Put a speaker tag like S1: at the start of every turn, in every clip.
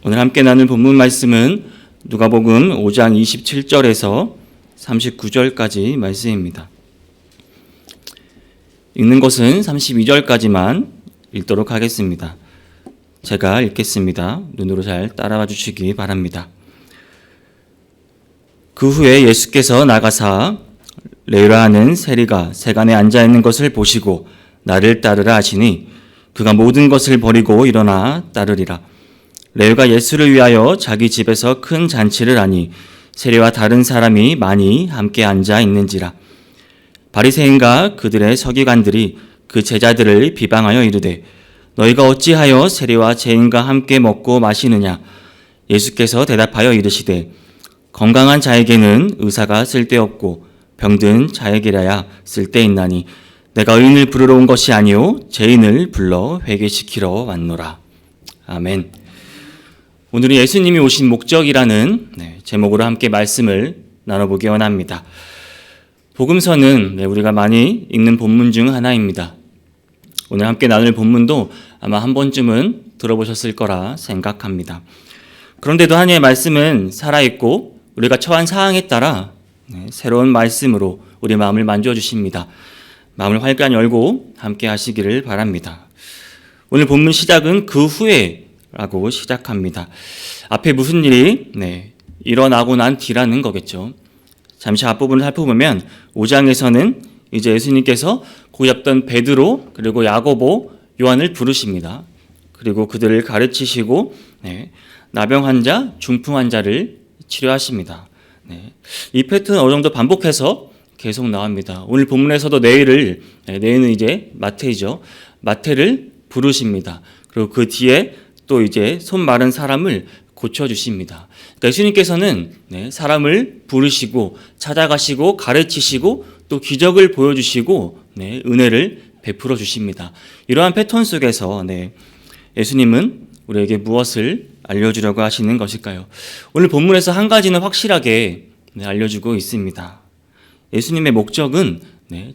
S1: 오늘 함께 나눌 본문 말씀은 누가복음 5장 27절에서 39절까지 말씀입니다. 읽는 것은 32절까지만 읽도록 하겠습니다. 제가 읽겠습니다. 눈으로 잘 따라와 주시기 바랍니다. 그 후에 예수께서 나가사 레위라 하는 세리가 세간에 앉아 있는 것을 보시고 나를 따르라 하시니 그가 모든 것을 버리고 일어나 따르리라. 레위가 예수를 위하여 자기 집에서 큰 잔치를 하니 세리와 다른 사람이 많이 함께 앉아 있는지라. 바리새인과 그들의 서기관들이 그 제자들을 비방하여 이르되 너희가 어찌하여 세리와 죄인과 함께 먹고 마시느냐. 예수께서 대답하여 이르시되 건강한 자에게는 의사가 쓸데없고 병든 자에게라야 쓸데있나니 내가 의인을 부르러 온 것이 아니요 죄인을 불러 회개시키러 왔노라. 아멘. 오늘은 예수님이 오신 목적이라는 제목으로 함께 말씀을 나눠보기 원합니다. 복음서는 우리가 많이 읽는 본문 중 하나입니다. 오늘 함께 나눌 본문도 아마 한 번쯤은 들어보셨을 거라 생각합니다. 그런데도 하나님의 말씀은 살아있고 우리가 처한 상황에 따라 새로운 말씀으로 우리 마음을 만져주십니다. 마음을 활짝 열고 함께 하시기를 바랍니다. 오늘 본문 시작은 그 후에 라고 시작합니다. 앞에 무슨 일이 일어나고 난 뒤라는 거겠죠. 잠시 앞부분을 살펴보면 5장에서는 이제 예수님께서 거기 잡던 베드로 그리고 야고보 요한을 부르십니다. 그리고 그들을 가르치시고 나병 환자, 중풍 환자를 치료하십니다. 이 패턴은 어느 정도 반복해서 계속 나옵니다. 오늘 본문에서도 내일은 이제 마태이죠. 마태를 부르십니다. 그리고 그 뒤에 또 이제 손 마른 사람을 고쳐주십니다. 그러니까 예수님께서는 사람을 부르시고 찾아가시고 가르치시고 또 기적을 보여주시고 은혜를 베풀어 주십니다. 이러한 패턴 속에서 예수님은 우리에게 무엇을 알려주려고 하시는 것일까요? 오늘 본문에서 한 가지는 확실하게 알려주고 있습니다. 예수님의 목적은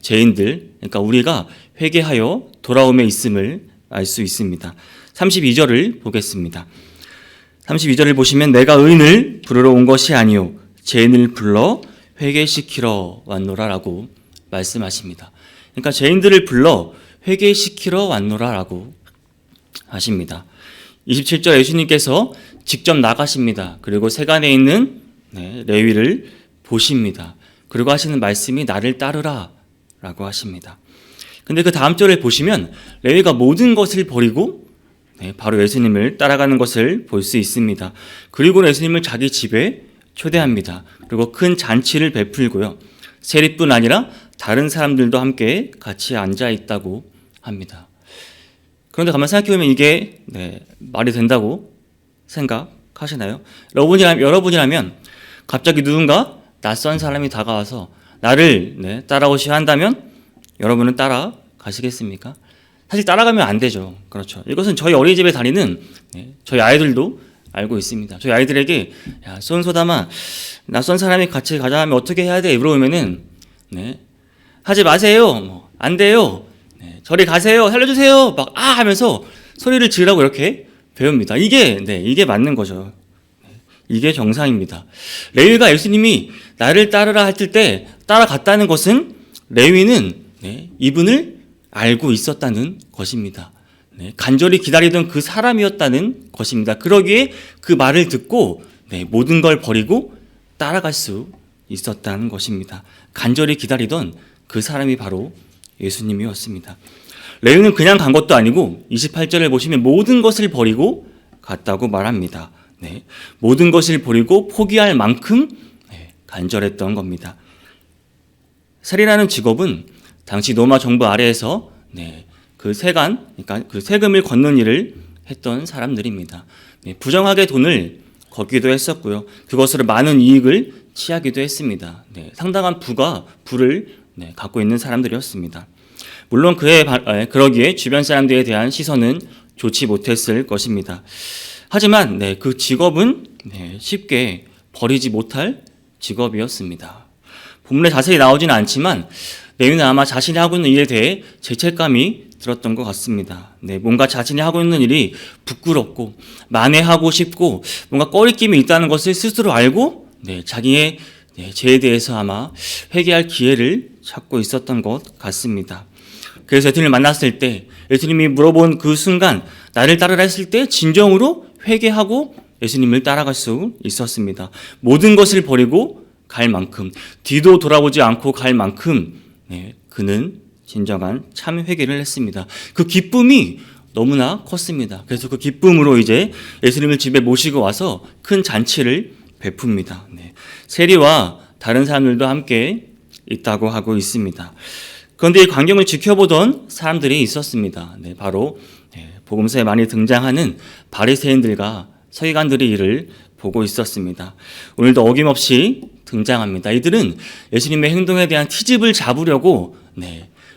S1: 죄인들, 그러니까 우리가 회개하여 돌아옴에 있음을 알 수 있습니다. 32절을 보겠습니다. 32절을 보시면 내가 의인을 부르러 온 것이 아니요 죄인을 불러 회개시키러 왔노라라고 말씀하십니다. 그러니까 죄인들을 불러 회개시키러 왔노라라고 하십니다. 27절 예수님께서 직접 나가십니다. 그리고 세간에 있는 레위를 보십니다. 그리고 하시는 말씀이 나를 따르라 라고 하십니다. 근데 그 다음 절을 보시면 레위가 모든 것을 버리고 바로 예수님을 따라가는 것을 볼 수 있습니다. 그리고 예수님을 자기 집에 초대합니다. 그리고 큰 잔치를 베풀고요. 세리뿐 아니라 다른 사람들도 함께 같이 앉아 있다고 합니다. 그런데 가만 생각해보면 이게 말이 된다고 생각하시나요? 여러분이라면 갑자기 누군가 낯선 사람이 다가와서 나를 따라오시야 한다면 여러분은 따라가시겠습니까? 사실 따라가면 안 되죠. 그렇죠. 이것은 저희 어린이집에 다니는 저희 아이들도 알고 있습니다. 저희 아이들에게 야, 손소담아 낯선 사람이 같이 가자 하면 어떻게 해야 돼? 물어보면은 하지 마세요. 안 돼요. 저리 가세요. 살려주세요. 막 하면서 소리를 지르라고 이렇게 배웁니다. 이게 맞는 거죠. 이게 정상입니다. 레위가 예수님이 나를 따르라 했을 때 따라갔다는 것은 레위는 이분을 알고 있었다는 것입니다. 간절히 기다리던 그 사람이었다는 것입니다. 그러기에 그 말을 듣고 모든 걸 버리고 따라갈 수 있었다는 것입니다. 간절히 기다리던 그 사람이 바로 예수님이었습니다. 레위는 그냥 간 것도 아니고 28절을 보시면 모든 것을 버리고 갔다고 말합니다. 모든 것을 버리고 포기할 만큼 간절했던 겁니다. 세리라는 직업은 당시 로마 정부 아래에서 그 세관, 그러니까 그 세금을 걷는 일을 했던 사람들입니다. 부정하게 돈을 걷기도 했었고요. 그것으로 많은 이익을 취하기도 했습니다. 상당한 부를 갖고 있는 사람들이었습니다. 물론 그러기에 주변 사람들에 대한 시선은 좋지 못했을 것입니다. 하지만 그 직업은 쉽게 버리지 못할 직업이었습니다. 본문에 자세히 나오지는 않지만 레위는 아마 자신이 하고 있는 일에 대해 죄책감이 들었던 것 같습니다. 뭔가 자신이 하고 있는 일이 부끄럽고 만회하고 싶고 뭔가 꺼리낌이 있다는 것을 스스로 알고 자기의 죄에 대해서 아마 회개할 기회를 찾고 있었던 것 같습니다. 그래서 예수님을 만났을 때 예수님이 물어본 그 순간 나를 따르라 했을 때 진정으로 회개하고 예수님을 따라갈 수 있었습니다. 모든 것을 버리고 갈 만큼, 뒤도 돌아보지 않고 갈 만큼 그는 진정한 참 회개를 했습니다. 그 기쁨이 너무나 컸습니다. 그래서 그 기쁨으로 이제 예수님을 집에 모시고 와서 큰 잔치를 베풉니다. 세리와 다른 사람들도 함께 있다고 하고 있습니다. 그런데 이 광경을 지켜보던 사람들이 있었습니다. 바로 복음서에 많이 등장하는 바리새인들과 서기관들이 이를 보고 있었습니다. 오늘도 어김없이 등장합니다. 이들은 예수님의 행동에 대한 트집을 잡으려고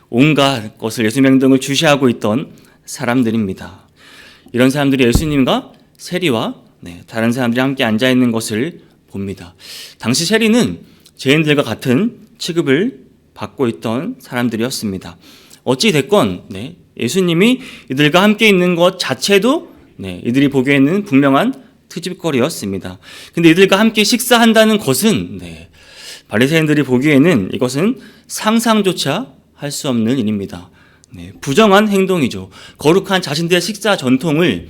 S1: 온갖 것을 예수님의 행동을 주시하고 있던 사람들입니다. 이런 사람들이 예수님과 세리와 다른 사람들이 함께 앉아있는 것을 봅니다. 당시 세리는 죄인들과 같은 취급을 받고 있던 사람들이었습니다. 어찌됐건 예수님이 이들과 함께 있는 것 자체도 이들이 보기에는 분명한 트집거리였습니다. 근데 이들과 함께 식사한다는 것은 바리새인들이 보기에는 이것은 상상조차 할 수 없는 일입니다. 부정한 행동이죠. 거룩한 자신들의 식사 전통을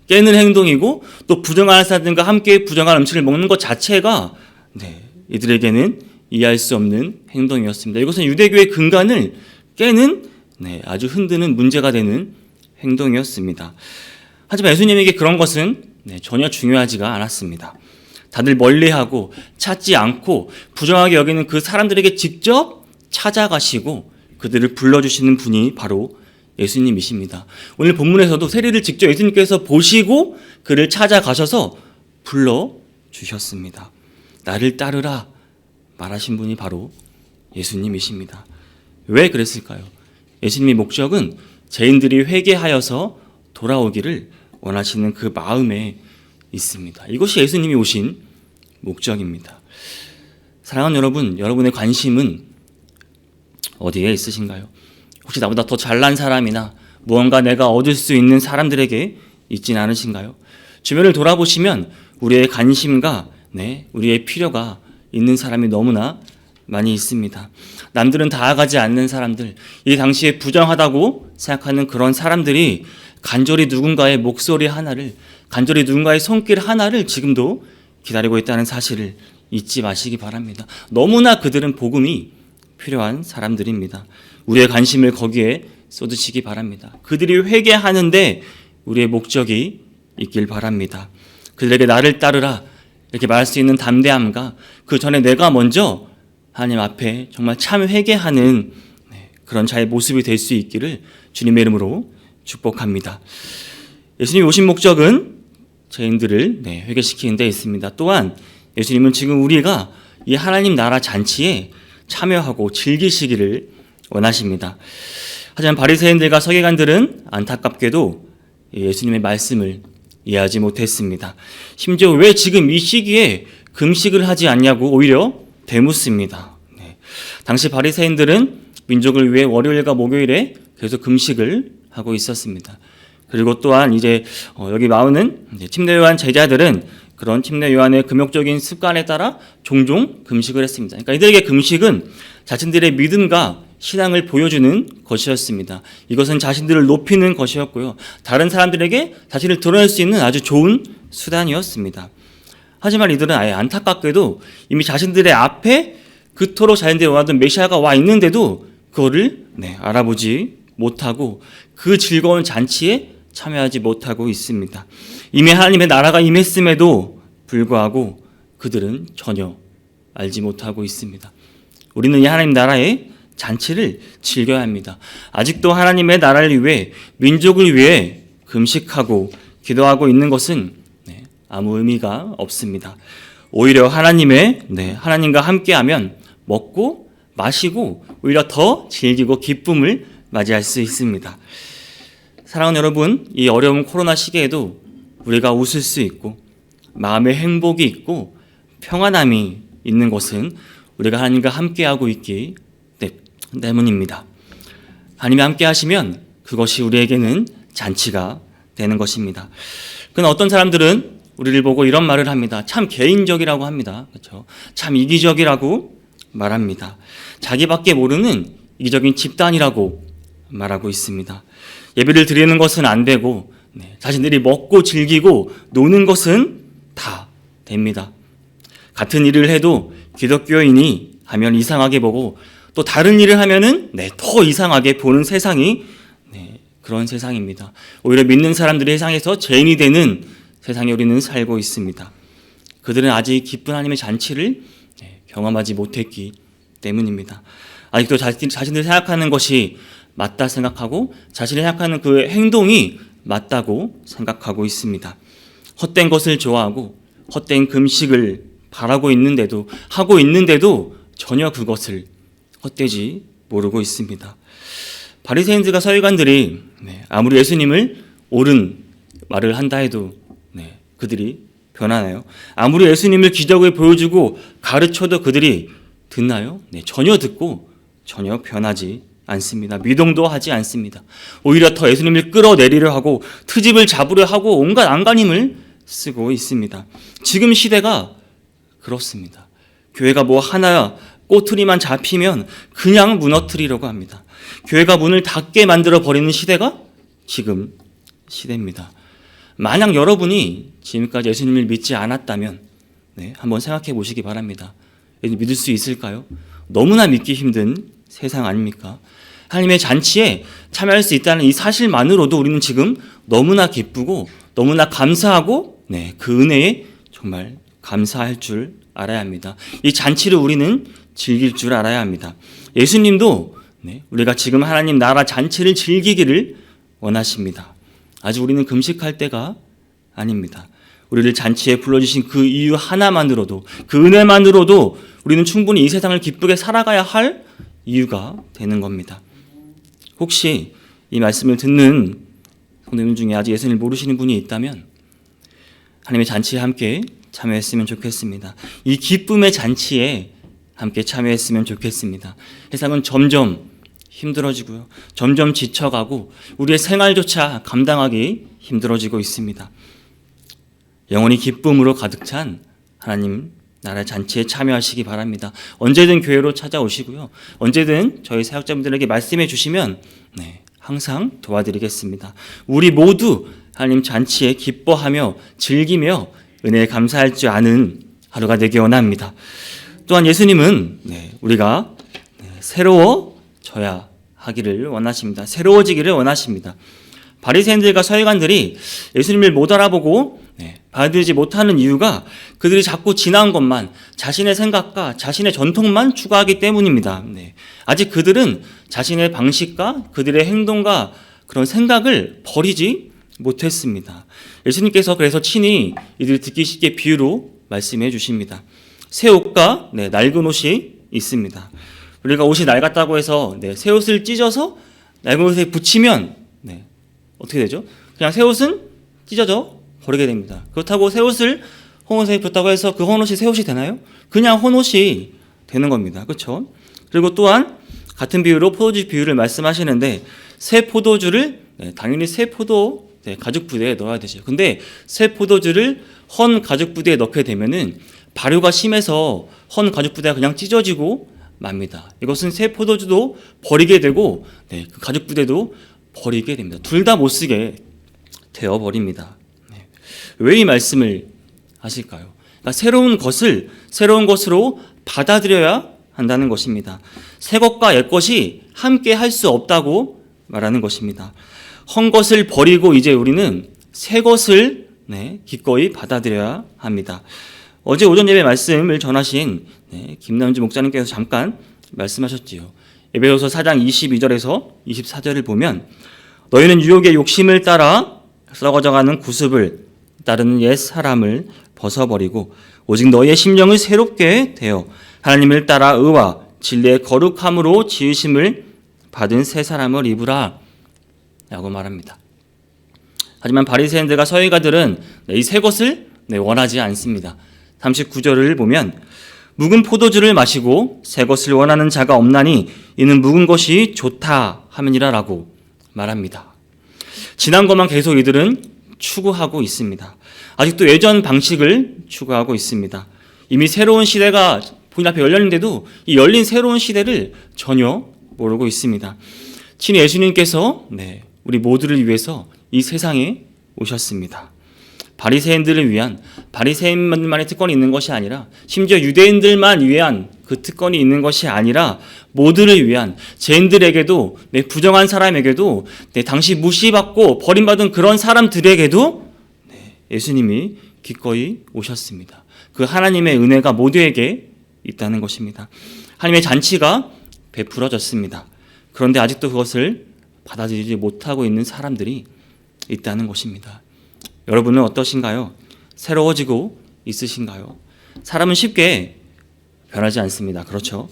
S1: 깨는 행동이고 또 부정한 사람들과 함께 부정한 음식을 먹는 것 자체가 이들에게는 이해할 수 없는 행동이었습니다. 이것은 유대교의 근간을 깨는 아주 흔드는 문제가 되는 행동이었습니다. 하지만 예수님에게 그런 것은 전혀 중요하지가 않았습니다. 다들 멀리하고 찾지 않고 부정하게 여기는 그 사람들에게 직접 찾아가시고 그들을 불러주시는 분이 바로 예수님이십니다. 오늘 본문에서도 세리를 직접 예수님께서 보시고 그를 찾아가셔서 불러주셨습니다. 나를 따르라 말하신 분이 바로 예수님이십니다. 왜 그랬을까요? 예수님의 목적은 죄인들이 회개하여서 돌아오기를 원하시는 그 마음에 있습니다. 이것이 예수님이 오신 목적입니다. 사랑하는 여러분, 여러분의 관심은 어디에 있으신가요? 혹시 나보다 더 잘난 사람이나 무언가 내가 얻을 수 있는 사람들에게 있진 않으신가요? 주변을 돌아보시면 우리의 관심과 우리의 필요가 있는 사람이 너무나 많이 있습니다. 남들은 다가가지 않는 사람들, 이 당시에 부정하다고 생각하는 그런 사람들이 간절히 누군가의 목소리 하나를, 간절히 누군가의 손길 하나를 지금도 기다리고 있다는 사실을 잊지 마시기 바랍니다. 너무나 그들은 복음이 필요한 사람들입니다. 우리의 관심을 거기에 쏟으시기 바랍니다. 그들이 회개하는데 우리의 목적이 있길 바랍니다. 그들에게 나를 따르라 이렇게 말할 수 있는 담대함과 그 전에 내가 먼저 하나님 앞에 정말 참 회개하는 그런 자의 모습이 될 수 있기를 주님의 이름으로 축복합니다. 예수님이 오신 목적은 죄인들을 회개시키는 데 있습니다. 또한 예수님은 지금 우리가 이 하나님 나라 잔치에 참여하고 즐기시기를 원하십니다. 하지만 바리새인들과 서기관들은 안타깝게도 예수님의 말씀을 이해하지 못했습니다. 심지어 왜 지금 이 시기에 금식을 하지 않냐고 오히려 되묻습니다. 당시 바리새인들은 민족을 위해 월요일과 목요일에 계속 금식을 하고 있었습니다. 그리고 또한 이제 여기 나오는 침례 요한 제자들은 그런 침례 요한의 금욕적인 습관에 따라 종종 금식을 했습니다. 그러니까 이들에게 금식은 자신들의 믿음과 신앙을 보여주는 것이었습니다. 이것은 자신들을 높이는 것이었고요. 다른 사람들에게 자신을 드러낼 수 있는 아주 좋은 수단이었습니다. 하지만 이들은 아예 안타깝게도 이미 자신들의 앞에 그토록 자신들이 원하던 메시아가 와 있는데도 그거를 알아보지 못하고 그 즐거운 잔치에 참여하지 못하고 있습니다. 이미 하나님의 나라가 임했음에도 불구하고 그들은 전혀 알지 못하고 있습니다. 우리는 이 하나님 나라의 잔치를 즐겨야 합니다. 아직도 하나님의 나라를 위해 민족을 위해 금식하고 기도하고 있는 것은 아무 의미가 없습니다. 오히려 하나님과 함께하면 먹고 마시고 오히려 더 즐기고 기쁨을 맞이할 수 있습니다. 사랑하는 여러분, 이 어려운 코로나 시기에도 우리가 웃을 수 있고 마음의 행복이 있고 평안함이 있는 것은 우리가 하나님과 함께하고 있기 때문입니다. 하나님이 함께 하시면 그것이 우리에게는 잔치가 되는 것입니다. 그러나 어떤 사람들은 우리를 보고 이런 말을 합니다. 참 개인적이라고 합니다. 그렇죠? 참 이기적이라고 말합니다. 자기밖에 모르는 이기적인 집단이라고 말하고 있습니다. 예배를 드리는 것은 안 되고 자신들이 먹고 즐기고 노는 것은 다 됩니다. 같은 일을 해도 기독교인이 하면 이상하게 보고 또 다른 일을 하면은 더 이상하게 보는 세상이 그런 세상입니다. 오히려 믿는 사람들의 세상에서 죄인이 되는 세상에 우리는 살고 있습니다. 그들은 아직 기쁜 하나님의 잔치를 경험하지 못했기 때문입니다. 아직도 자신들이 생각하는 것이 맞다 생각하고 자신이 생각하는 그 행동이 맞다고 생각하고 있습니다. 헛된 것을 좋아하고 헛된 금식을 바라고 있는데도 하고 있는데도 전혀 그것을 헛되지 모르고 있습니다. 바리새인들과 서기관들이 아무리 예수님을 옳은 말을 한다 해도 그들이 변하나요? 아무리 예수님을 기적을 보여주고 가르쳐도 그들이 듣나요? 전혀 듣고 전혀 변하지 않습니다. 미동도 하지 않습니다. 오히려 더 예수님을 끌어내리려 하고 트집을 잡으려 하고 온갖 안간힘을 쓰고 있습니다. 지금 시대가 그렇습니다. 교회가 뭐 하나 꼬투리만 잡히면 그냥 무너뜨리려고 합니다. 교회가 문을 닫게 만들어 버리는 시대가 지금 시대입니다. 만약 여러분이 지금까지 예수님을 믿지 않았다면 한번 생각해 보시기 바랍니다. 믿을 수 있을까요? 너무나 믿기 힘든 세상 아닙니까? 하나님의 잔치에 참여할 수 있다는 이 사실만으로도 우리는 지금 너무나 기쁘고 너무나 감사하고 그 은혜에 정말 감사할 줄 알아야 합니다. 이 잔치를 우리는 즐길 줄 알아야 합니다. 예수님도 우리가 지금 하나님 나라 잔치를 즐기기를 원하십니다. 아직 우리는 금식할 때가 아닙니다. 우리를 잔치에 불러주신 그 이유 하나만으로도 그 은혜만으로도 우리는 충분히 이 세상을 기쁘게 살아가야 할 이유가 되는 겁니다. 혹시 이 말씀을 듣는 성도님 중에 아직 예수님을 모르시는 분이 있다면 하나님의 잔치에 함께 참여했으면 좋겠습니다. 이 기쁨의 잔치에 함께 참여했으면 좋겠습니다. 세상은 점점 힘들어지고요. 점점 지쳐가고 우리의 생활조차 감당하기 힘들어지고 있습니다. 영원히 기쁨으로 가득 찬 하나님 나라의 잔치에 참여하시기 바랍니다. 언제든 교회로 찾아오시고요. 언제든 저희 사역자분들에게 말씀해 주시면 항상 도와드리겠습니다. 우리 모두 하나님 잔치에 기뻐하며 즐기며 은혜에 감사할 줄 아는 하루가 되기 원합니다. 또한 예수님은 우리가 새로워져야 하기를 원하십니다. 새로워지기를 원하십니다. 바리새인들과 서기관들이 예수님을 못 알아보고 받아들이지 못하는 이유가 그들이 자꾸 지나온 것만 자신의 생각과 자신의 전통만 추구하기 때문입니다. 아직 그들은 자신의 방식과 그들의 행동과 그런 생각을 버리지 못했습니다. 예수님께서 그래서 친히 이들이 듣기 쉽게 비유로 말씀해 주십니다. 새 옷과 낡은 옷이 있습니다. 우리가 옷이 낡았다고 해서 새 옷을 찢어서 낡은 옷에 붙이면 어떻게 되죠? 그냥 새 옷은 찢어져 버리게 됩니다. 그렇다고 새 옷을 헌옷에 붙다고 해서 그 헌옷이 새 옷이 되나요? 그냥 헌옷이 되는 겁니다. 그렇죠? 그리고 또한 같은 비유로 포도주 비유를 말씀하시는데 새 포도주를 당연히 새 포도 가죽 부대에 넣어야 되죠. 근데 새 포도주를 헌 가죽 부대에 넣게 되면은 발효가 심해서 헌 가죽 부대가 그냥 찢어지고 맙니다. 이것은 새 포도주도 버리게 되고 그 가죽 부대도 버리게 됩니다. 둘 다 못 쓰게 되어 버립니다. 왜 이 말씀을 하실까요? 그러니까 새로운 것으로 받아들여야 한다는 것입니다. 새 것과 옛 것이 함께 할 수 없다고 말하는 것입니다. 헌 것을 버리고 이제 우리는 새 것을 기꺼이 받아들여야 합니다. 어제 오전 예배 말씀을 전하신 김남주 목사님께서 잠깐 말씀하셨지요. 에베소서 4장 22절에서 24절을 보면 너희는 유혹의 욕심을 따라 썩어져가는 구습을 따르는 옛 사람을 벗어버리고 오직 너희의 심령을 새롭게 되어 하나님을 따라 의와 진리의 거룩함으로 지으심을 받은 새 사람을 입으라 라고 말합니다. 하지만 바리새인들과 서기관들은 이 새 것을 원하지 않습니다. 39절을 보면 묵은 포도주를 마시고 새 것을 원하는 자가 없나니 이는 묵은 것이 좋다 함이니라 라고 말합니다. 지난 것만 계속 이들은 추구하고 있습니다. 아직도 예전 방식을 추구하고 있습니다. 이미 새로운 시대가 본인 앞에 열렸는데도 이 열린 새로운 시대를 전혀 모르고 있습니다. 친히 예수님께서 우리 모두를 위해서 이 세상에 오셨습니다. 바리새인들을 위한 바리새인만의 특권이 있는 것이 아니라 심지어 유대인들만 위한 그 특권이 있는 것이 아니라 모두를 위한 죄인들에게도 부정한 사람에게도 당시 무시받고 버림받은 그런 사람들에게도 예수님이 기꺼이 오셨습니다. 그 하나님의 은혜가 모두에게 있다는 것입니다. 하나님의 잔치가 베풀어졌습니다. 그런데 아직도 그것을 받아들이지 못하고 있는 사람들이 있다는 것입니다. 여러분은 어떠신가요? 새로워지고 있으신가요? 사람은 쉽게 변하지 않습니다. 그렇죠?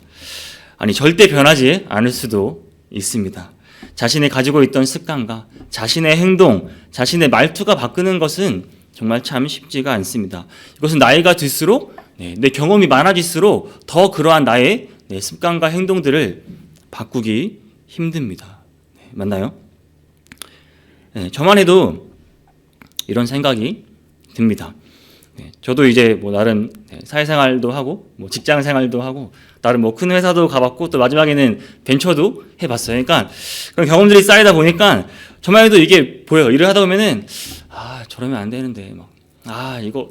S1: 아니, 절대 변하지 않을 수도 있습니다. 자신이 가지고 있던 습관과 자신의 행동, 자신의 말투가 바꾸는 것은 정말 참 쉽지가 않습니다. 이것은 나이가 들수록 내 경험이 많아질수록 더 그러한 나의 습관과 행동들을 바꾸기 힘듭니다. 맞나요? 저만 해도 이런 생각이 듭니다. 저도 이제 나름 사회생활도 하고 직장생활도 하고 나름 큰 회사도 가봤고 또 마지막에는 벤처도 해봤어요. 그러니까 그런 경험들이 쌓이다 보니까 저만 해도 이게 보여요. 일을 하다 보면은 저러면 안 되는데 이거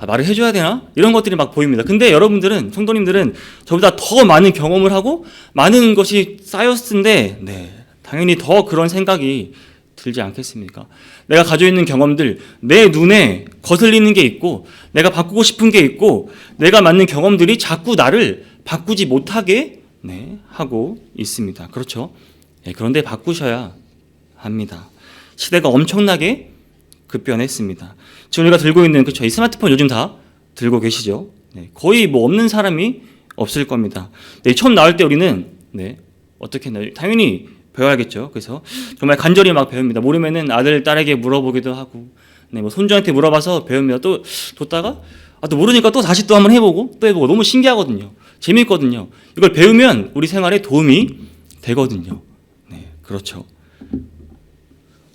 S1: 말을 해줘야 되나? 이런 것들이 막 보입니다. 근데 여러분들은, 성도님들은 저보다 더 많은 경험을 하고 많은 것이 쌓였을 텐데 당연히 더 그런 생각이 들지 않겠습니까? 내가 가지고 있는 경험들, 내 눈에 거슬리는 게 있고 내가 바꾸고 싶은 게 있고 내가 맞는 경험들이 자꾸 나를 바꾸지 못하게 하고 있습니다. 그렇죠? 그런데 바꾸셔야 합니다. 시대가 엄청나게 급변했습니다. 지금 우리가 들고 있는 이 스마트폰 요즘 다 들고 계시죠? 거의 없는 사람이 없을 겁니다. 처음 나올 때 우리는 어떻게 했나요? 당연히 배워야겠죠. 그래서 정말 간절히 막 배웁니다. 모르면은 아들, 딸에게 물어보기도 하고, 손주한테 물어봐서 배웁니다. 또 뒀다가 또 모르니까 또 다시 또 한번 해보고 또 해보고 너무 신기하거든요. 재미있거든요. 이걸 배우면 우리 생활에 도움이 되거든요. 그렇죠.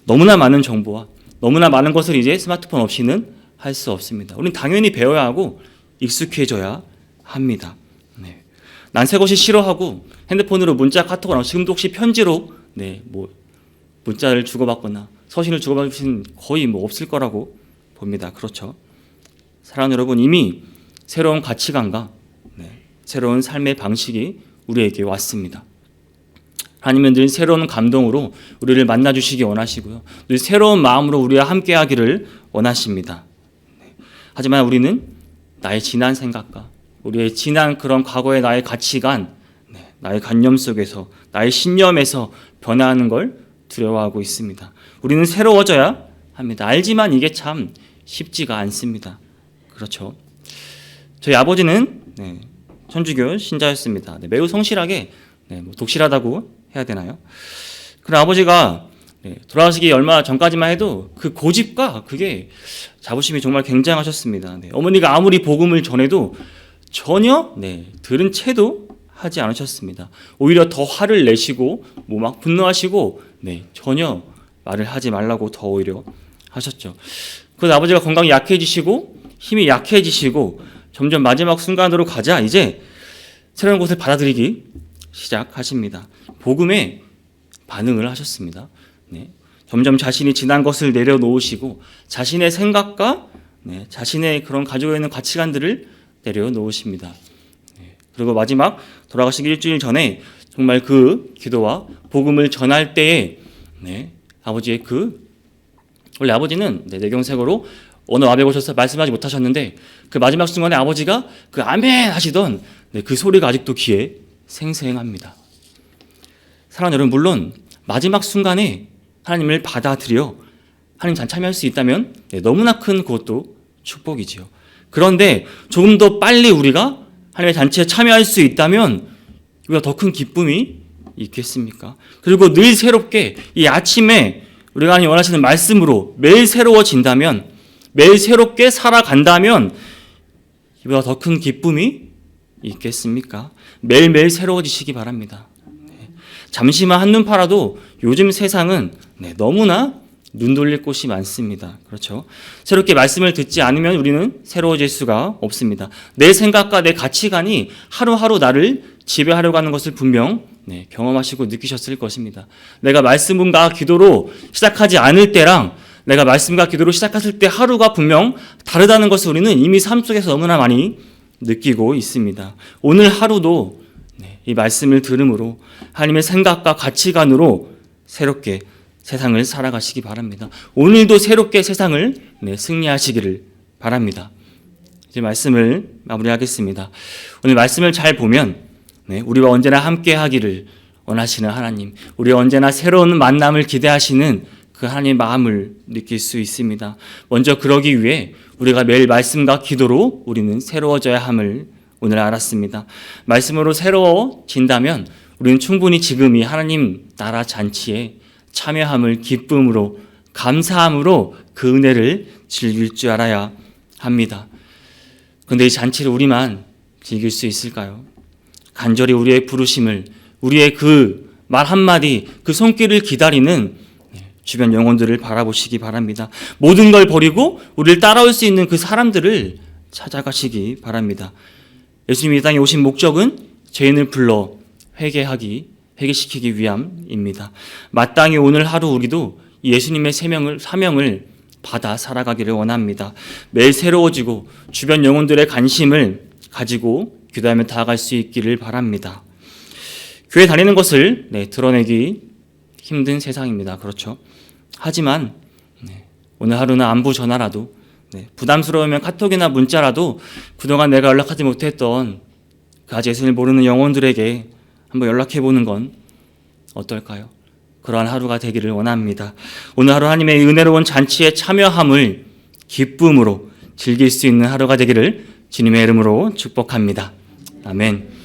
S1: 너무나 많은 정보와 너무나 많은 것을 이제 스마트폰 없이는 할 수 없습니다. 우리는 당연히 배워야 하고 익숙해져야 합니다. 난 새 것이 싫어하고 핸드폰으로 문자, 카톡을 하고 지금도 혹시 편지로 문자를 주고받거나 서신을 주고받을 수는 거의 없을 거라고 봅니다. 그렇죠? 사랑하는 여러분, 이미 새로운 가치관과 새로운 삶의 방식이 우리에게 왔습니다. 하나님은 늘 새로운 감동으로 우리를 만나주시기 원하시고요. 늘 새로운 마음으로 우리와 함께하기를 원하십니다. 하지만 우리는 나의 지난 생각과 우리의 지난 그런 과거의 나의 가치관, 나의 관념 속에서, 나의 신념에서 변화하는 걸 두려워하고 있습니다. 우리는 새로워져야 합니다. 알지만 이게 참 쉽지가 않습니다. 그렇죠? 저희 아버지는 천주교 신자였습니다. 매우 성실하게, 독실하다고 해야 되나요? 그런 아버지가 돌아가시기 얼마 전까지만 해도 그 고집과 그게 자부심이 정말 굉장하셨습니다. 어머니가 아무리 복음을 전해도 전혀 들은 채도 하지 않으셨습니다. 오히려 더 화를 내시고 막 분노하시고 전혀 말을 하지 말라고 더 오히려 하셨죠. 그래서 아버지가 건강이 약해지시고 힘이 약해지시고 점점 마지막 순간으로 가자 이제 새로운 것을 받아들이기 시작하십니다. 복음에 반응을 하셨습니다. 점점 자신이 지난 것을 내려놓으시고 자신의 생각과 자신의 그런 가지고 있는 가치관들을 내려놓으십니다. 그리고 마지막 돌아가시기 일주일 전에 정말 그 기도와 복음을 전할 때에 아버지의 원래 아버지는 뇌경색으로 어느 아베 오셔서 말씀하지 못하셨는데 그 마지막 순간에 아버지가 그 아멘 하시던 그 소리가 아직도 귀에 생생합니다. 사랑하는 여러분, 물론 마지막 순간에 하나님을 받아들여 하나님 잔치 참여할 수 있다면 너무나 큰 그것도 축복이지요. 그런데 조금 더 빨리 우리가 하나님의 잔치에 참여할 수 있다면 우리가 더 큰 기쁨이 있겠습니까? 그리고 늘 새롭게 이 아침에 우리가 하나님 원하시는 말씀으로 매일 새로워진다면, 매일 새롭게 살아간다면 이보다 더 큰 기쁨이 있겠습니까? 매일매일 새로워지시기 바랍니다. 잠시만 한눈 팔아도 요즘 세상은 너무나 눈 돌릴 곳이 많습니다. 그렇죠? 새롭게 말씀을 듣지 않으면 우리는 새로워질 수가 없습니다. 내 생각과 내 가치관이 하루하루 나를 지배하려고 하는 것을 분명 경험하시고 느끼셨을 것입니다. 내가 말씀과 기도로 시작하지 않을 때랑 내가 말씀과 기도로 시작했을 때 하루가 분명 다르다는 것을 우리는 이미 삶 속에서 너무나 많이 느끼고 있습니다. 오늘 하루도 이 말씀을 들음으로 하나님의 생각과 가치관으로 새롭게 세상을 살아가시기 바랍니다. 오늘도 새롭게 세상을 승리하시기를 바랍니다. 이제 말씀을 마무리하겠습니다. 오늘 말씀을 잘 보면 우리와 언제나 함께하기를 원하시는 하나님, 우리와 언제나 새로운 만남을 기대하시는 그 하나님의 마음을 느낄 수 있습니다. 먼저 그러기 위해 우리가 매일 말씀과 기도로 우리는 새로워져야 함을 오늘 알았습니다. 말씀으로 새로워진다면 우리는 충분히 지금 이 하나님 나라 잔치에 참여함을 기쁨으로 감사함으로 그 은혜를 즐길 줄 알아야 합니다. 그런데 이 잔치를 우리만 즐길 수 있을까요? 간절히 우리의 부르심을, 우리의 그 말 한마디, 그 손길을 기다리는 주변 영혼들을 바라보시기 바랍니다. 모든 걸 버리고 우리를 따라올 수 있는 그 사람들을 찾아가시기 바랍니다. 예수님이 이 땅에 오신 목적은 죄인을 불러 회개시키기 위함입니다. 마땅히 오늘 하루 우리도 예수님의 사명을 받아 살아가기를 원합니다. 매일 새로워지고 주변 영혼들의 관심을 가지고 기도하며 다가갈 수 있기를 바랍니다. 교회 다니는 것을 드러내기 힘든 세상입니다. 그렇죠? 하지만 오늘 하루는 안부 전화라도 부담스러우면 카톡이나 문자라도 그동안 내가 연락하지 못했던 그 아직 예수님을 모르는 영혼들에게 한번 연락해보는 건 어떨까요? 그러한 하루가 되기를 원합니다. 오늘 하루 하나님의 은혜로운 잔치에 참여함을 기쁨으로 즐길 수 있는 하루가 되기를 주님의 이름으로 축복합니다. 아멘.